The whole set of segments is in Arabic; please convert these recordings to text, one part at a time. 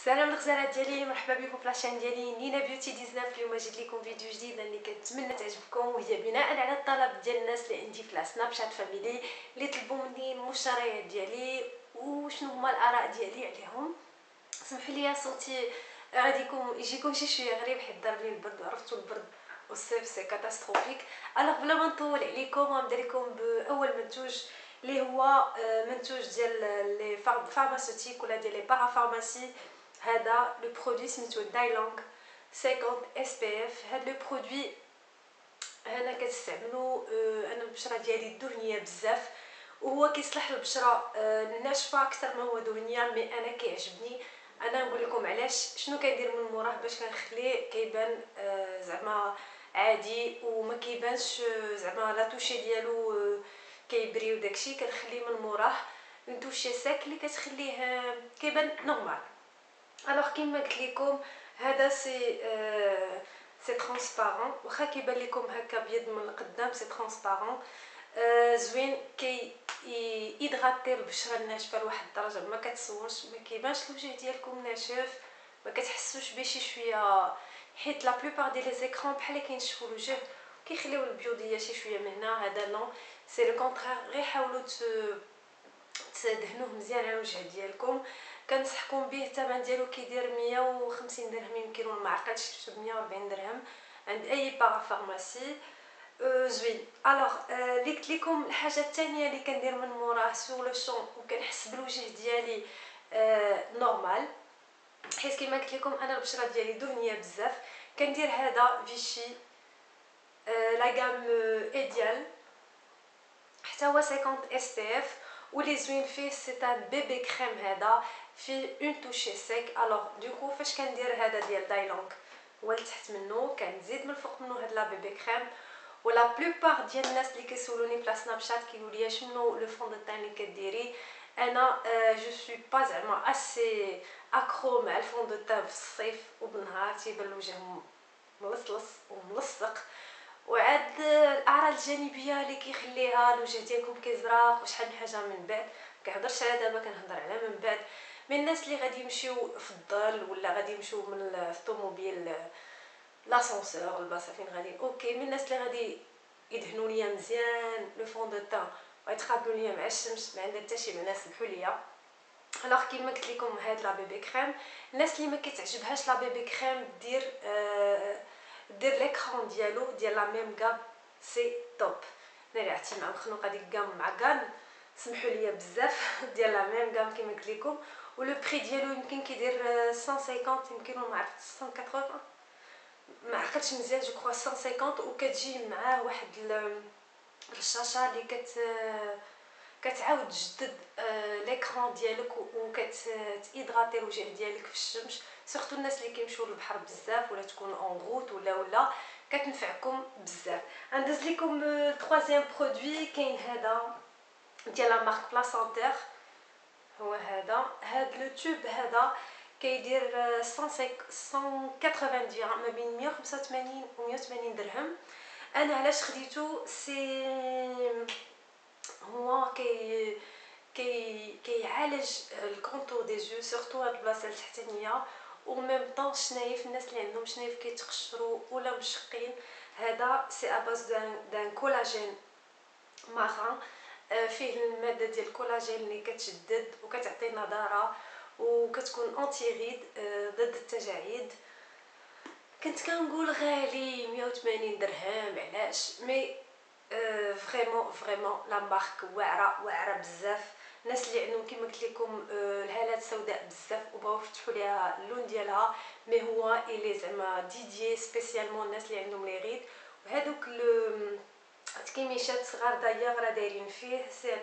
السلام الغزالات ديالي، مرحبا بكم في لاشين ديالي نينا بيوتي 19. اليوم جيت لكم فيديو جديد اللي كنتمنى تعجبكم، وهي بناء على الطلب ديال الناس اللي عندي في سناب شات فاميلي اللي طلبوا مني المشتريات ديالي وشنو هما الاراء ديالي عليهم. سمحوا لي صوتي غادي يجيكم شي شويه غريب حيت ضرب لي البرد، وعرفتوا البرد والصيف سي كاتاستروفيك. الوغ بلا ما نطول عليكم غنبدا لكم باول منتوج اللي هو منتوج ديال لي فارماسيوتيك ولا ديال لي بارافارماسي. هذا لو برودوي سميتو دايلونغ 50 اس بي اف. هذا لو برودوي انا كنستعملو انا البشره ديالي دهنيه بزاف، وهو كيصلح للبشره الناشفه اكثر ما هو دهنيه، مي انا كيعجبني. انا نقول لكم علاش شنو كندير من موراه باش كنخليه كيبان زعما عادي وما كيبانش زعما لا توشي ديالو كيبري وداكشي. كنخليه من موراه اون توشي ساك اللي كتخليه كيبان نورمال. الوغ كيما قلت لكم هذا سي ترانسبارون، واخا كيبان لكم هكا بيض من القدام سي ترانسبارون زوين. كي يدغطي البشره الناشفه لواحد الدرجه ما كتصورش، ما كيبانش الوجه ديالكم ناشف، ما كتحسوش به شي شويه، حيت لا بلوبار ديال لي زيكران بحال كينشفوا الوجه كيخليو البيوضيه شي شويه من هنا. هذا نو سي لو كونطرير. غير حاولوا تدهنوه مزيان على الوجه ديالكم. كنصحكم به. الثمن ديالو كيدير 150 درهم يمكن، ولا ما عقلتش، شفتو ب 140 درهم عند اي بارافارماسي زوين. الوغ اللي قلت لكم الحاجه الثانيه اللي كندير من موراه سور لو شون وكنحس بالوجه ديالي نورمال، حيت كما قلت لكم انا البشره ديالي دهنيه بزاف. كندير هذا فيشي لا غام ايديال حتى هو 50 اس بي اف، ولي زوين فيه سي ان بيبي كريم. هذا فيه اون توشي سيك. الوغ دوكو فاش كندير هذا ديال دايلونغ هو لتحت منه، كنزيد من الفوق منه هاد لا بيبي كريم. ولا بلوبار ديال الناس اللي كيسولوني في سناب شات كيقولوا لي شنو لو فون دو تان اللي كديري. انا جو سوي با زعما اسي اكرو مع الفون دو تان في الصيف وبالنهار تيبان الوجه ملصلص وملصق. وعاد الاعراض الجانبيه اللي كيخليها الوجه ديالكم كيزرق وشحال من حاجه من بعد. كنهضرش على دابا، كنهضر على من بعد. من الناس اللي غادي يمشيو في الظل ولا غادي يمشيو من الطوموبيل لاسانسور البلاصه فين غادي اوكي، من الناس اللي غادي يدهنوا ليا مزيان لو فون دو تان ويتقابلوا ليا مع الشمس ما عندها حتى شي معنى، سمحوا ليا. الوغ كيما قلت لكم هاد لا بيبي كريم، الناس اللي ما كتعجبهاش لا بيبي كريم دير ليكرون ديالو ديال لا ميم غام سي توب. انا عرفتي مع مخنوقه ديك غام مع كان سمحوا لي بزاف ديال لا ميم غام كيما قلت لكم. ولو بري ديالو يمكن كيدير 150 يمكن، وما عرفت 180 ما عقلتش مزيان، جو كرو 150. وكتجي معاه واحد الرشاشه اللي كتعاود تجدد ليكران ديالك وكتيدغاطي الوجه ديالك في الشمس. سورتو الناس اللي كيمشيو للبحر بزاف ولا تكون اون روت ولا كتنفعكم بزاف. غندوز لكم الثروازيام برودوي. كاين هذا ديال لا مارك بلاسونتير، هو هاد لو توب هذا كيدير 180 درهم، ما بين 185 و 180 درهم. انا علاش خديته هو كيعالج الكونتور دي زو سورتو هاد البلاصه التحتانيه، و ميم طون شنايف. الناس اللي عندهم شنايف كيتقشروا ولا مشقين، هذا سي اباز دان كولاجين ماران. فيه الماده ديال الكولاجين اللي كتشدد وكتعطي نضاره وكتكون انتي ريد ضد التجاعيد. كنت كنقول غالي 180 درهم علاش، مي فريمون لا مارك واعره بزاف. الناس اللي عندهم كيما قلت لكم الهالات السوداء بزاف وبغاو يفتحوا ليها اللون ديالها، مي هو الي زعما ديديي سبيسيالمون الناس اللي عندهم لي ريد. وهذوك التكيميشات صغار داير راه دايرين فيه سي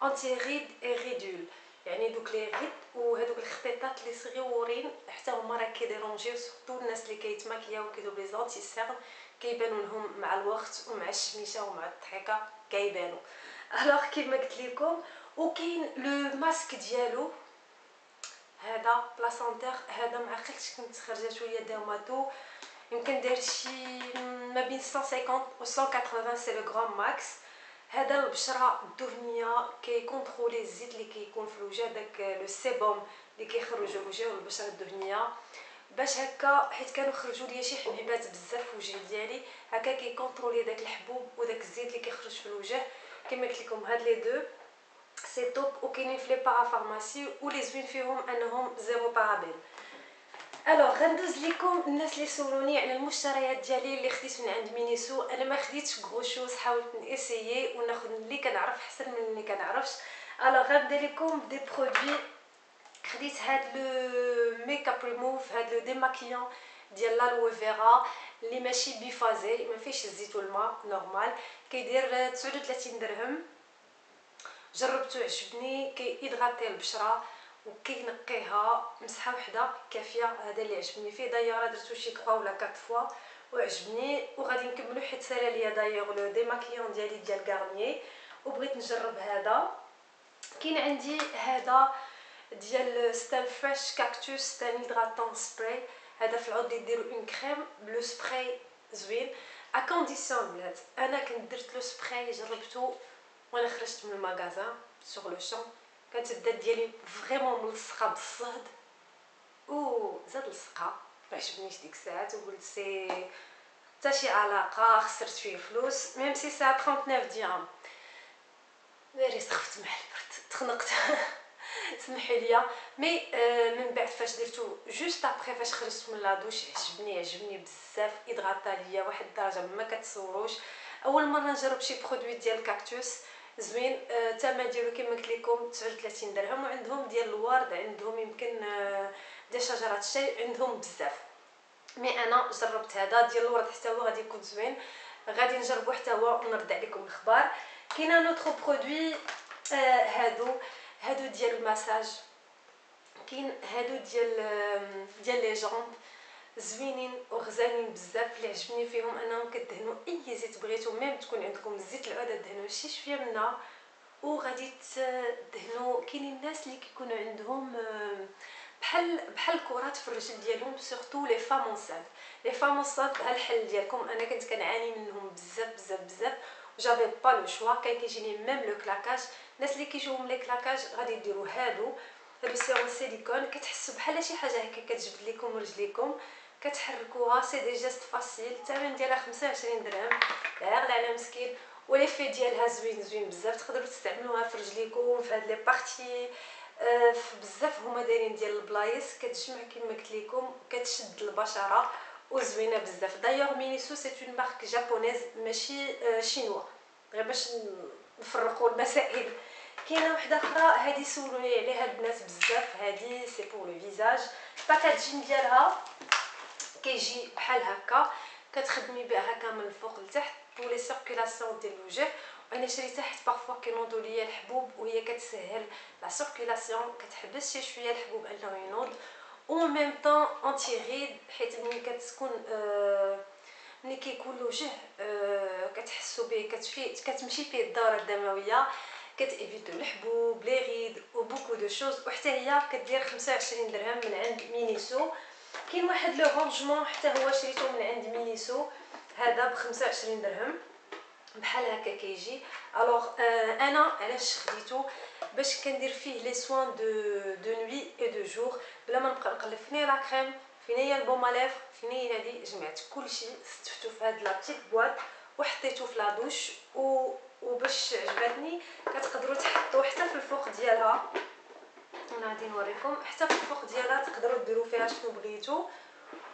انتي ريد اي ريدول، يعني دوك لي ريد وهذوك الخطيطات اللي صغيورين حتى هما راه كيديرونجيو سورتو الناس اللي كيتماكياو وكيديروا لي زونتي سيرن، كيبانوا لهم مع الوقت ومع الشميشه ومع الضحكه كيبانوا. الوغ كيما قلت لكم. وكاين لو ماسك ديالو هذا بلاسونتير. هذا ما عقلتش كنت خرجه شويه ديرماتو، يمكن داير شي ما بين 150 و 180 سي لو غرام ماكس. هذا البشره الدهنيه كيكونترولي الزيت اللي كيكون في الوجه، داك لو سيبوم اللي كيخرج الوجه والبشره الدهنيه، باش هكا حيت كانوا خرجوا لي شي حبيبات بزاف في الوجه ديالي، هكا كيكونترولي داك الحبوب وداك الزيت اللي كيخرج في الوجه. كما قلت لكم هاد لي دو سي توب، وكاينين في لي بارافارماسي ولي زوين فيهم انهم زيرو بارابين. الوغ غندوز لكم الناس اللي سولوني على المشتريات ديالي اللي خديت من عند مينيسو. انا ما خديتش غروشوز، حاولت نيسيي وناخذ اللي كنعرف احسن من اللي كنعرفش. الوغ غنبدا لكم دي برودوي. خديت هاد لو ميك اب ريموف، هاد لو ديماكيون ديال لالوي فيرا اللي ماشي بيفازي، ما فيهش الزيت والماء، نورمال، كيدير 39 درهم. جربته عجبني، كيهيدراتي البشره وكينقيها، مسحه وحده كافيه. هذا اللي عجبني فيه، دايوغ درتو شي 3 ولا 4 فوا وعجبني، وغادي نكملو حيت سالا ليا دايوغ لو ديماكيون ديالي ديال غارنيي وبغيت نجرب هذا. كاين عندي هذا ديال ستان فريش كاكتوس ستان هيدراتون سبراي. هذا في العود يديروا اون كريم بلو سبراي زوين ا كونديسيون بلات. انا كنت درت لو سبراي جربته وانا خرجت من المغازان سوغ لو شون، كانت الدات ديالي فريمون ملصقه بالصهد وزاد لصقه، ما عجبنيش ديك الساعات وقلت سي حتى شي علاقه، خسرت فيه فلوس ميم سي ساعه 39 درهم. ناري سخفت مع البرد، تخنقت سمحي لي. مي من بعد فاش درتو جوست ابري فاش خرجت من لا دوش عجبني بزاف، ادغاطا ليا واحد الدرجه ما كتصوروش. اول مره نجرب شي برودوي ديال كاكتوس زوين. الثمن ديالو كما قلت لكم 39 درهم. وعندهم ديال الورد، عندهم يمكن ديال شجرات الشاي، عندهم بزاف. مي انا جربت هذا ديال الورد حتى هو غادي يكون زوين، غادي نجربو حتى هو ونرد عليكم الاخبار. كاينه نوتر برودوي هادو ديال المساج. كاين هادو ديال لي جامب زوينين وغزالين بزاف. اللي عجبني فيهم انهم كدهنوا اي زيت بغيتو، ميم تكون عندكم الزيت العود دهنوا شي شويه منها وغادي تدهنوا. كاينين الناس اللي كيكونوا عندهم بحال كرات في الرجل ديالهم، سورتو لي فام اونسانت. لي فام اونسانت ها الحل ديالكم. انا كنت كنعاني منهم بزاف جافي با لو شوا، كان كيجيني ميم لو كلاكاج. الناس اللي كيجيوهم لي كلاكاج غادي ديروا هادو سيرون سيليكون، كتحسوا بحال شي حاجه هكا كتجبد لكم رجليكم، كتحركوها. سي دي جيست فاسيل. الثمن ديالها 25 درهم، لا يغلى على مسكين. وليفي ديالها زوين بزاف، تقدروا تستعملوها في رجليكم في هاد لي بارتي. بزاف هما دايرين ديال البلايص، كتجمع كما قلت لكم، كتشد البشره وزوينه بزاف. دايوغ مينيسو سي اون مارك جابونيز ماشي شينوا، غير باش نفرقوا المسائل. كاينه وحده اخرى هذه سولوني عليها البنات بزاف، هذه سي بور لو فيزاج. الباكاجين ديالها كيجي بحال هكا، كتخدمي بها هكا من الفوق لتحت بور لي سيركولاسيون ديال الوجه. وانا شريتها حيت بارفوا كينوضوا ليا الحبوب وهي كتسهل لا سيركولاسيون، كتحبس شي شويه الحبوب انه ينوض، و ميم طون انتي غيد. حيت ملي كتكون ملي كيكون الوجه كتحسوا به كتمشي فيه الدوره الدمويه، كتيفيتو الحبوب لي غيد و بوكو دو شوز. وحتى هي كدير 25 درهم من عند مينيسو. كاين واحد لو رونجمون حتى هو شريته من عند مينيسو، هذا ب 25 درهم بحال هكا كيجي. الوغ انا علاش خديته؟ باش كندير فيه لي سوان دو نوي اي دو جور، بلا ما نبقى نقلب فين هي لا كريم، فين هي البوم ليفر، فين هي هادي. جمعت كلشي ستفتو في هاد لا بتيت بواط وحطيته في لا دوش. وباش عجبتني كتقدروا تحطوا حتى في الفوق ديالها. انا غادي نوريكم حتى في الفوق ديالها، تقدروا ديروا فيها شنو بغيتو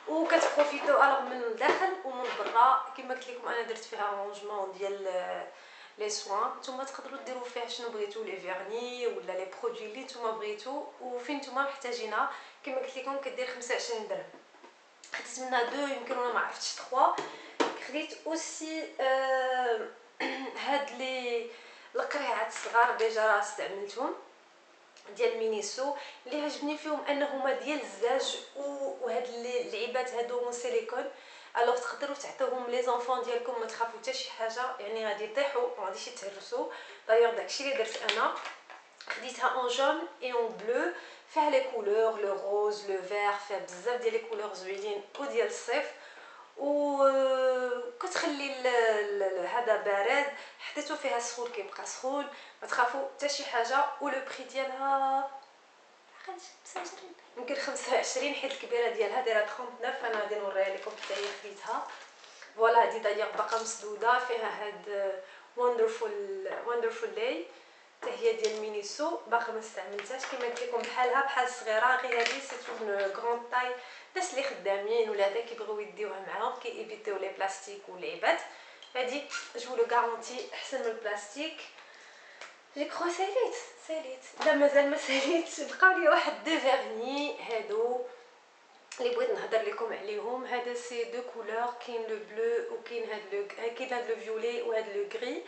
وكتبروفيتو الوغ من الداخل ومن برا. كما قلت لكم انا درت فيها رونجمون ديال لي سوان. نتوما تقدروا ديروا فيها شنو بغيتو، لي فيرني ولا لي برودوي اللي نتوما بغيتو وفين نتوما محتاجينها. كما قلت لكم كدير 25 درهم. خديت منها دو يمكن ولا ما عرفتش 3. خديت اوسي هاد لي القريعات الصغار ديجا راه استعملتهم ديال مينيسو. اللي عجبني فيهم انهما ديال الزاج وهاد اللعيبات هادو من سيليكون. الوغ تقدروا تعطيوهم لي زونفون ديالكم، ما تخافوا حتى شي حاجه، يعني غادي يطيحوا ما غاديش يتهرسوا. دايوغ داكشي اللي درت انا. خديتها اون جون اي اون بلو، فيها لي كولور لو روز لو فير، فيها بزاف ديال لي كولور زوينين وديال الصيف. و كتخلي هذا بارد، حطيتو فيها سخون كيبقى سخون، ما تخافوا حتى شي حاجه. ولو بري ديالها عقلت مساجرين يمكن 25، حيت الكبيره ديالها دايره 39. انا غادي نوريها لكم حتى هي خديتها. فوالا هادي داير باقا مسدوده، فيها هاد وندرفول داي حتى هي ديال مينيسو، باقا ما استعملتهاش. كما قلت لكم بحال الصغيره، غير هادي سي اون غران طاي. الناس اللي خدامين ولا هذا كيبغيو يديوها معاهم كييفيتيو لي بلاستيك واللعيبات. هادي جو لو غارونتي احسن من البلاستيك. جي كرو ساليت لا مازال ما ساليتش. بقاو لي واحد دو فيرني هادو اللي بغيت نهضر لكم عليهم. هذا سي دو كولور، كاين لو بلو وكاين هاد لو فيولي وهاد لو غري.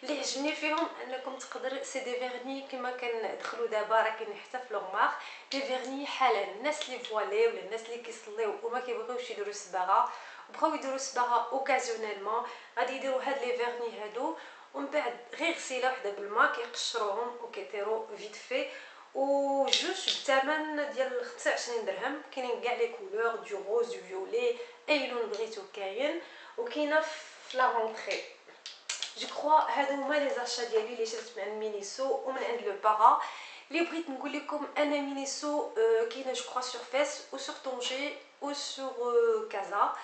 اللي عجبني فيهم انكم تقدر سي دي فيرني كما كندخلوا دابا راه كاين حتى في لوغمار دي فيرني حالا الناس اللي فوالي ولا الناس اللي كيصليو وما كيبغيوش يديروا الصباغه وبغاو يديروا الصباغه اوكازيونيلمون، غادي يديروا هاد لي فيرني هادو ومن بعد غير غسيله وحده بالماء كيقشروهم وكيطيروا فيت في. وجوج بثمن ديال 25 درهم. كاينين كاع لي كولور، دو روز دو فيولي، اي لون بغيتو كاين. وكاينه في لا رونتري. جو كرو هادو هما لي زاشا ديالي اللي شريت من عند مينيسو ومن عند لو بارا. اللي بغيت نقول لكم انا مينيسو كاينه جو كرو سور فاس و سور طونجي و سور كازا.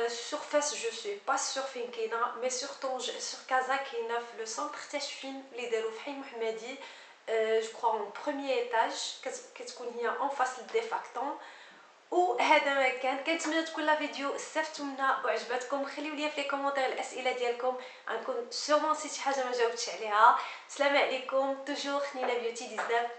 سور فاس جو سوي با سور فين كاينه، مي سور طونجي سور كازا كاينه في لو سونتر تاشفين اللي داروا في حي محمدي. جو كرو اون بروميير ايطاج، كتكون هي اون فاس للديفاكتون. وهذا ما كنتمنى تكون لا فيديو استفدتوا منها وعجبتكم. خليو لي في لي كومونتير الاسئله ديالكم، غنكون سيغمون نسيت شي حاجه ما جاوبتش عليها. السلام عليكم، توجور خنينه بيوتي 19.